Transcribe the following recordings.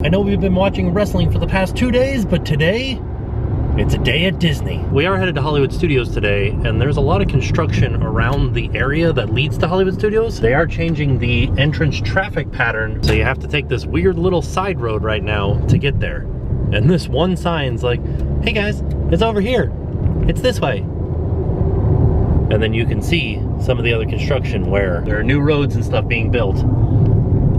I know we've been watching wrestling for the past 2 days, but today, it's a day at Disney. We are headed to Hollywood Studios today, and there's a lot of construction around the area that leads to Hollywood Studios. They are changing the entrance traffic pattern, so you have to take this weird little side road right now to get there. And this one sign's like, hey guys, it's over here. It's this way. And then you can see some of the other construction where there are new roads and stuff being built.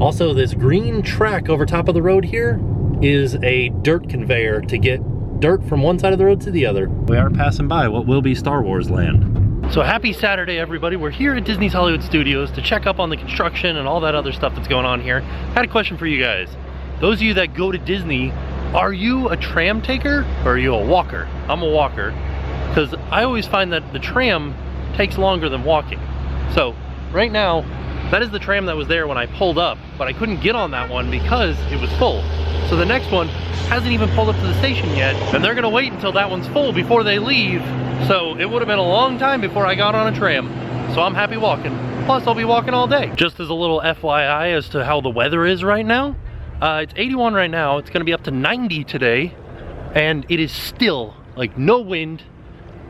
Also, this green track over top of the road here is a dirt conveyor to get dirt from one side of the road to the other. We are passing by what will be Star Wars land. So happy Saturday, everybody. We're here at Disney's Hollywood Studios to check up on the construction and all that other stuff that's going on here. I had a question for you guys. Those of you that go to Disney, are you a tram taker or are you a walker? I'm a walker, because I always find that the tram takes longer than walking. So right now, that is the tram that was there when I pulled up, but I couldn't get on that one because it was full. So the next one hasn't even pulled up to the station yet, and they're gonna wait until that one's full before they leave. So it would have been a long time before I got on a tram. So I'm happy walking. Plus I'll be walking all day. Just as a little FYI as to how the weather is right now, it's 81 right now. It's gonna be up to 90 today, and it is still like no wind,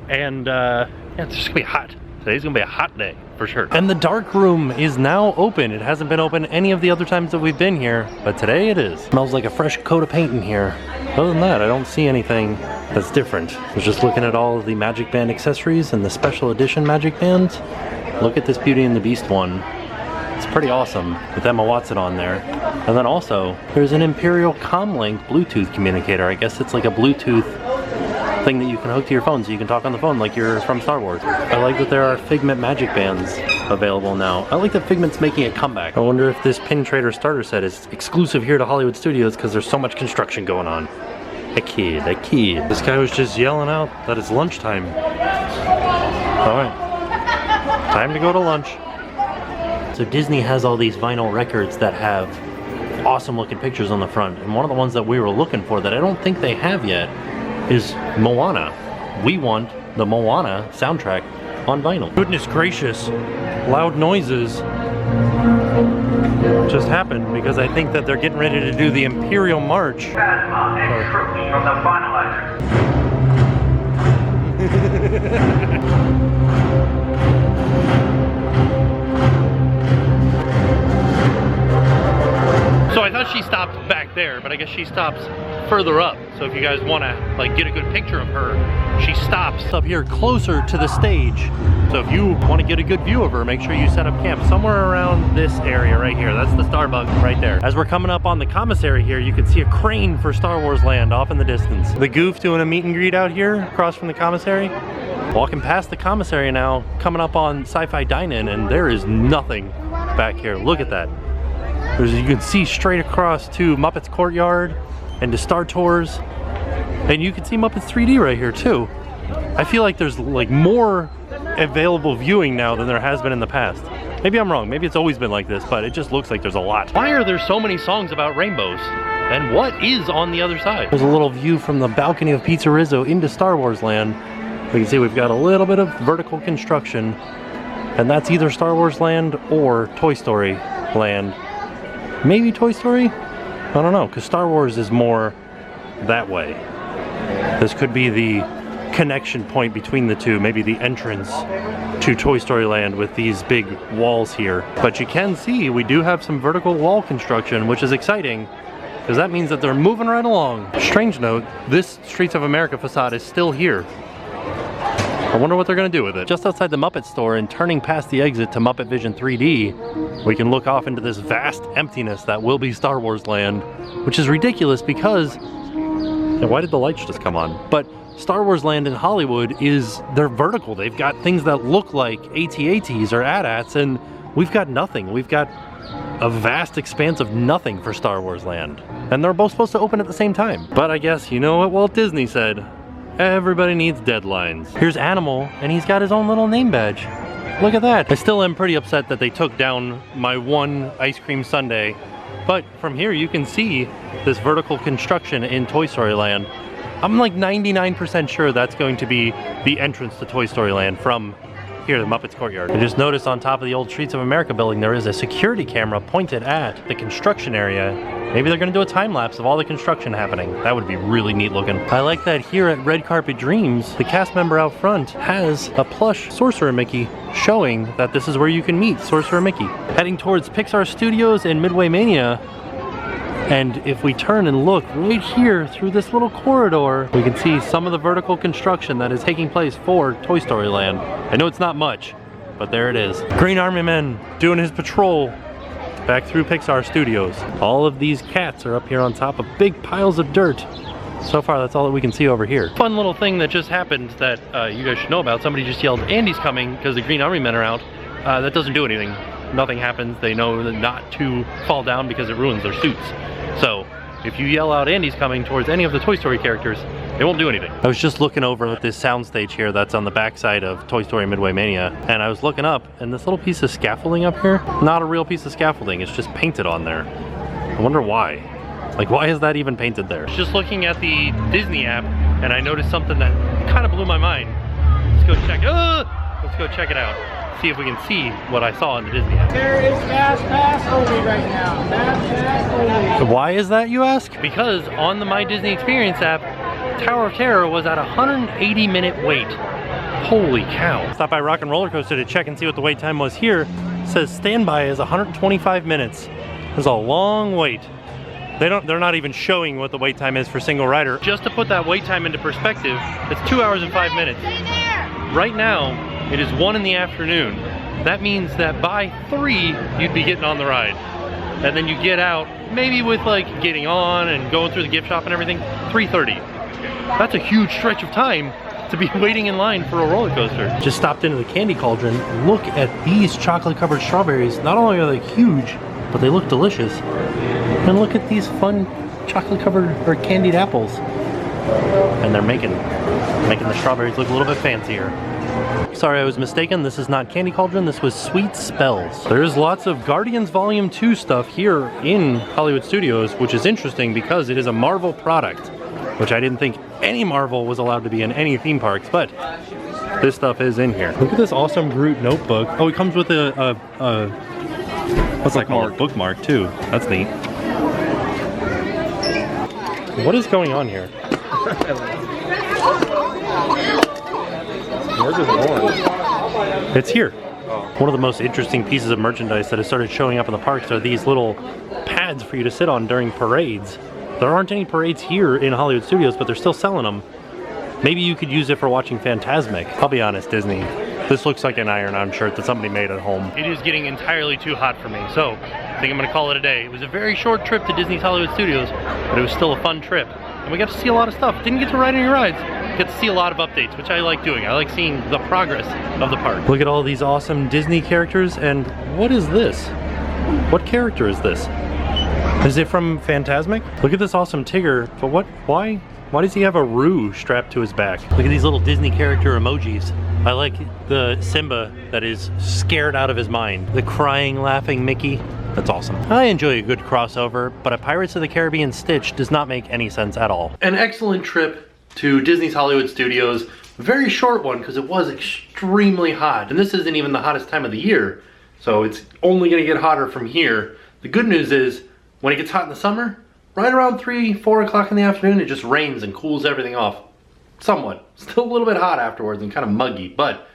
and yeah, it's just gonna be hot. Today's gonna be a hot day for sure. And the dark room is now open. It hasn't been open any of the other times that we've been here, but today it is. Smells like a fresh coat of paint in here. Other than that, I don't see anything that's different. I was just looking at all of the Magic Band accessories and the special edition Magic Bands. Look at this Beauty and the Beast one. It's pretty awesome with Emma Watson on there. And then also, there's an Imperial Comlink Bluetooth communicator. I guess it's like a Bluetooth thing that you can hook to your phone so you can talk on the phone like you're from Star Wars. I like that there are Figment Magic Bands available now. I like that Figment's making a comeback. I wonder if this Pin Trader starter set is exclusive here to Hollywood Studios because there's so much construction going on. A kid. This guy was just yelling out that it's lunchtime. Alright. Time to go to lunch. So Disney has all these vinyl records that have awesome looking pictures on the front. And one of the ones that we were looking for that I don't think they have yet is Moana. We want the Moana soundtrack on vinyl. Goodness gracious, loud noises just happened because I think that they're getting ready to do the Imperial March. Phasma and troops from the So I thought she stopped back there, but I guess she stops further up. So if you guys want to like get a good picture of her, she stops up here closer to the stage. So if you want to get a good view of her, make sure you set up camp somewhere around this area right here. That's the Starbucks right there. As we're coming up on the commissary here, you can see a crane for Star Wars Land off in the distance. The Goof doing a meet and greet out here across from the commissary. Walking past the commissary now, coming up on Sci-Fi Dine-In, and there is nothing back here. Look at that. You can see straight across to Muppets Courtyard and to Star Tours, and you can see Muppets 3D right here too. I feel like there's like more available viewing now than there has been in the past. Maybe I'm wrong, maybe it's always been like this, but it just looks like there's a lot. Why are there so many songs about rainbows? And what is on the other side? There's a little view from the balcony of Pizza Rizzo into Star Wars Land. We can see we've got a little bit of vertical construction, and that's either Star Wars Land or Toy Story Land. Maybe Toy Story? I don't know, because Star Wars is more that way. This could be the connection point between the two, maybe the entrance to Toy Story Land with these big walls here. But you can see we do have some vertical wall construction, which is exciting, because that means that they're moving right along. Strange note, this Streets of America facade is still here. I wonder what they're gonna do with it. Just outside the Muppet store and turning past the exit to Muppet Vision 3D, we can look off into this vast emptiness that will be Star Wars Land, which is ridiculous because, why did the lights just come on? But Star Wars Land in Hollywood they're vertical. They've got things that look like AT-ATs or AT-ATs, and we've got nothing. We've got a vast expanse of nothing for Star Wars Land. And they're both supposed to open at the same time. But I guess you know what Walt Disney said. Everybody needs deadlines. Here's Animal, and he's got his own little name badge. Look at that. I still am pretty upset that they took down my one ice cream sundae, but from here you can see this vertical construction in Toy Story Land. I'm like 99% sure that's going to be the entrance to Toy Story Land from here, the Muppets Courtyard. I just noticed on top of the old Streets of America building there is a security camera pointed at the construction area Maybe they're gonna do a time lapse of all the construction happening. That would be really neat looking. I like that here at Red Carpet Dreams, the cast member out front has a plush Sorcerer Mickey showing that this is where you can meet Sorcerer Mickey. Heading towards Pixar Studios and Midway Mania. And if we turn and look right here through this little corridor, we can see some of the vertical construction that is taking place for Toy Story Land. I know it's not much, but there it is. Green Army Man doing his patrol back through Pixar Studios. All of these cats are up here on top of big piles of dirt. So far, that's all that we can see over here. Fun little thing that just happened that you guys should know about. Somebody just yelled, "Andy's coming," because the Green Army Men are out. That doesn't do anything. Nothing happens. They know not to fall down because it ruins their suits. So if you yell out "Andy's coming" towards any of the Toy Story characters, it won't do anything. I was just looking over at this soundstage here that's on the backside of Toy Story Midway Mania, and I was looking up, and this little piece of scaffolding up here, not a real piece of scaffolding, it's just painted on there. I wonder why. Like, why is that even painted there? Just looking at the Disney app, and I noticed something that kind of blew my mind. Let's go check it out. See if we can see what I saw in the Disney app. There is Fast Pass only right now. Fast Pass only. Why is that, you ask? Because on the My Disney Experience app, Tower of Terror was at a 180-minute wait. Holy cow. Stop by Rock and Roller Coaster to check and see what the wait time was here. It says standby is 125 minutes. There's a long wait. They're not even showing what the wait time is for single rider. Just to put that wait time into perspective, it's 2 hours and 5 minutes. Right now, it is 1 in the afternoon. That means that by 3, you'd be getting on the ride. And then you get out, maybe with like getting on and going through the gift shop and everything, 3:30. That's a huge stretch of time to be waiting in line for a roller coaster. Just stopped into the candy cauldron. Look at these chocolate covered strawberries. Not only are they huge, but they look delicious. And look at these fun chocolate covered or candied apples. And they're making the strawberries look a little bit fancier. Sorry, I was mistaken. This is not Candy Cauldron. This was Sweet Spells. There's lots of Guardians Volume 2 stuff here in Hollywood Studios, which is interesting because it is a Marvel product, which I didn't think any Marvel was allowed to be in any theme parks, but this stuff is in here. Look at this awesome Groot notebook. Oh, it comes with a what's that called? Bookmark too. That's neat. What is going on here? Where's this going? It's here. One of the most interesting pieces of merchandise that has started showing up in the parks are these little pads for you to sit on during parades. There aren't any parades here in Hollywood Studios, but they're still selling them. Maybe you could use it for watching Fantasmic. I'll be honest, Disney, this looks like an iron-on shirt that somebody made at home. It is getting entirely too hot for me, so I think I'm gonna call it a day. It was a very short trip to Disney's Hollywood Studios, but it was still a fun trip. And we got to see a lot of stuff. Didn't get to ride any rides. Get to see a lot of updates, which I like doing. I like seeing the progress of the park. Look at all these awesome Disney characters, and what is this? What character is this? Is it from Fantasmic? Look at this awesome Tigger, but why does he have a Roo strapped to his back? Look at these little Disney character emojis. I like the Simba that is scared out of his mind. The crying, laughing Mickey. That's awesome. I enjoy a good crossover, but a Pirates of the Caribbean Stitch does not make any sense at all. An excellent trip to Disney's Hollywood Studios. Very short one because it was extremely hot. And this isn't even the hottest time of the year. So it's only gonna get hotter from here. The good news is when it gets hot in the summer, right around 3, 4 o'clock in the afternoon, it just rains and cools everything off. Somewhat. Still a little bit hot afterwards and kind of muggy, but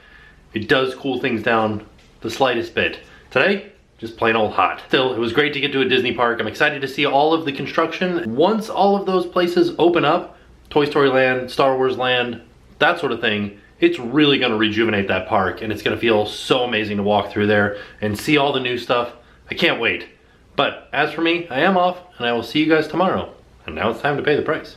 it does cool things down the slightest bit. Today, just plain old hot. Still, it was great to get to a Disney park. I'm excited to see all of the construction. Once all of those places open up, Toy Story Land, Star Wars Land, that sort of thing, it's really gonna rejuvenate that park and it's gonna feel so amazing to walk through there and see all the new stuff. I can't wait. But as for me, I am off and I will see you guys tomorrow. And now it's time to pay the price.